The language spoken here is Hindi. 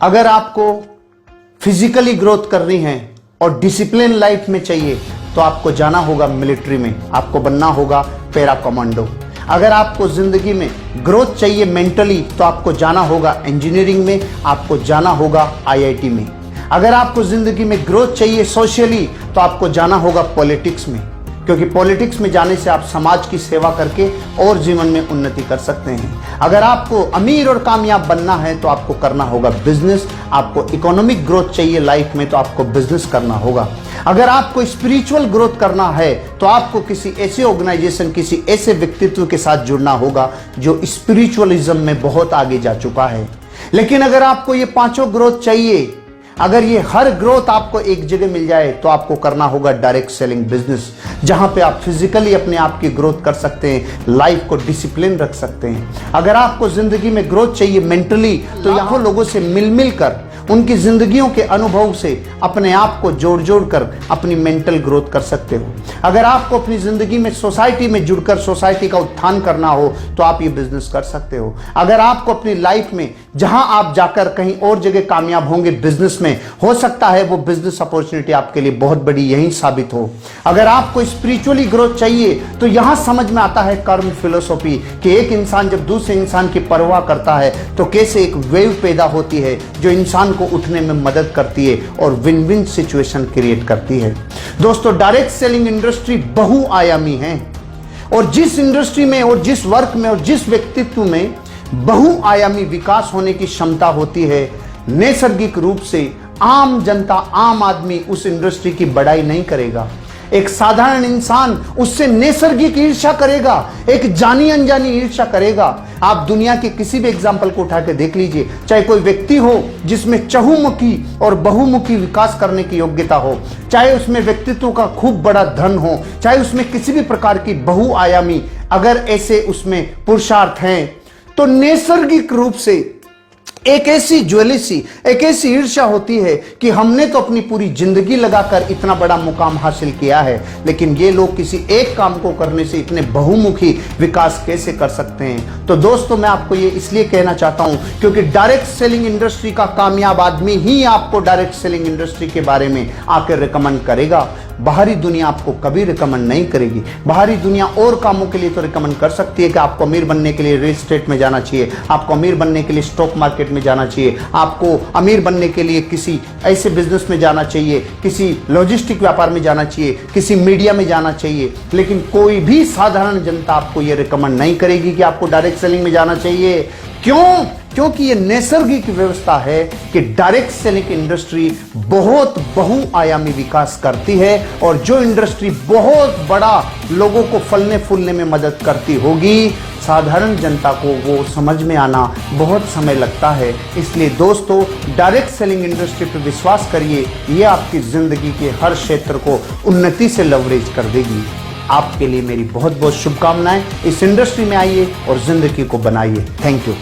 अगर आपको फिजिकली ग्रोथ करनी है और डिसिप्लिन लाइफ में चाहिए तो आपको जाना होगा मिलिट्री में, आपको बनना होगा पैरा कमांडो। अगर आपको जिंदगी में ग्रोथ चाहिए मेंटली तो आपको जाना होगा इंजीनियरिंग में, आपको जाना होगा आईआईटी में। अगर आपको जिंदगी में ग्रोथ चाहिए सोशली तो आपको जाना होगा पॉलिटिक्स में, क्योंकि पॉलिटिक्स में जाने से आप समाज की सेवा करके और जीवन में उन्नति कर सकते हैं। अगर आपको अमीर और कामयाब बनना है तो आपको करना होगा बिजनेस। आपको इकोनॉमिक ग्रोथ चाहिए लाइफ में तो आपको बिजनेस करना होगा। अगर आपको स्पिरिचुअल ग्रोथ करना है तो आपको किसी ऐसे ऑर्गेनाइजेशन, किसी ऐसे व्यक्तित्व के साथ जुड़ना होगा जो स्पिरिचुअलिज्म में बहुत आगे जा चुका है। लेकिन अगर आपको ये पांचों ग्रोथ चाहिए, अगर ये हर ग्रोथ आपको एक जगह मिल जाए तो आपको करना होगा डायरेक्ट सेलिंग बिजनेस, जहां पे आप फिजिकली अपने आप की ग्रोथ कर सकते हैं, लाइफ को डिसिप्लिन रख सकते हैं। अगर आपको जिंदगी में ग्रोथ चाहिए मेंटली तो यहाँ लोगों से मिल मिल कर, उनकी जिंदगियों के अनुभव से अपने आप को जोड़ जोड़ कर अपनी मेंटल ग्रोथ कर सकते हो। अगर आपको अपनी जिंदगी में सोसाइटी में जुड़कर सोसाइटी का उत्थान करना हो तो आप ये बिजनेस कर सकते हो। अगर आपको अपनी लाइफ में जहां आप जाकर कहीं और जगह कामयाब होंगे बिजनेस में, हो सकता है वो बिजनेस अपॉर्चुनिटी आपके लिए बहुत बड़ी यही साबित हो। अगर आपको स्पिरिचुअली ग्रोथ चाहिए तो यहां समझ में आता है कर्म फिलोसॉफी कि एक इंसान जब दूसरे इंसान की परवाह करता है तो कैसे एक वेव पैदा होती है जो इंसान को उठने में मदद करती है और विन विन सिचुएशन क्रिएट करती है। दोस्तों, डायरेक्ट सेलिंग इंडस्ट्री बहुआयामी है और जिस इंडस्ट्री में और जिस वर्क में और जिस व्यक्तित्व में बहुआयामी विकास होने की क्षमता होती है, नैसर्गिक रूप से आम जनता, आम आदमी उस इंडस्ट्री की बड़ाई नहीं करेगा। एक साधारण इंसान उससे नैसर्गिक ईर्ष्या करेगा, एक जानी अनजानी ईर्ष्या करेगा। आप दुनिया के किसी भी एग्जाम्पल को उठा के देख लीजिए, चाहे कोई व्यक्ति हो जिसमें चहुमुखी और बहुमुखी विकास करने की योग्यता हो, चाहे उसमें व्यक्तित्व का खूब बड़ा धन हो, चाहे उसमें किसी भी प्रकार की बहुआयामी अगर ऐसे उसमें पुरुषार्थ हैं, तो नैसर्गिक रूप से एक ऐसी ज्वेलिसी, एक ऐसी ईर्ष्या होती है कि हमने तो अपनी पूरी जिंदगी लगाकर इतना बड़ा मुकाम हासिल किया है, लेकिन ये लोग किसी एक काम को करने से इतने बहुमुखी विकास कैसे कर सकते हैं। तो दोस्तों, मैं आपको ये इसलिए कहना चाहता हूं क्योंकि डायरेक्ट सेलिंग इंडस्ट्री का कामयाब आदमी ही आपको डायरेक्ट सेलिंग इंडस्ट्री के बारे में आकर रिकमेंड करेगा। बाहरी दुनिया आपको कभी रिकमेंड नहीं करेगी। बाहरी दुनिया और कामों के लिए तो रिकमेंड कर सकती है कि आपको अमीर बनने के लिए रियल एस्टेट में जाना चाहिए, आपको अमीर बनने के लिए स्टॉक मार्केट में जाना चाहिए, आपको अमीर बनने के लिए किसी ऐसे बिजनेस में जाना चाहिए, किसी लॉजिस्टिक व्यापार में जाना चाहिए, किसी मीडिया में जाना चाहिए। लेकिन कोई भी साधारण जनता आपको यह रिकमेंड नहीं करेगी कि आपको डायरेक्ट सेलिंग में जाना चाहिए। क्यों? क्योंकि ये नैसर्गिक व्यवस्था है कि डायरेक्ट सेलिंग इंडस्ट्री बहुत बहुआयामी विकास करती है और जो इंडस्ट्री बहुत बड़ा लोगों को फलने फूलने में मदद करती होगी, साधारण जनता को वो समझ में आना बहुत समय लगता है। इसलिए दोस्तों, डायरेक्ट सेलिंग इंडस्ट्री पर विश्वास करिए, ये आपकी जिंदगी के हर क्षेत्र को उन्नति से लवरेज कर देगी। आपके लिए मेरी बहुत बहुत शुभकामनाएं। इस इंडस्ट्री में आइए और जिंदगी को बनाइए। Thank you.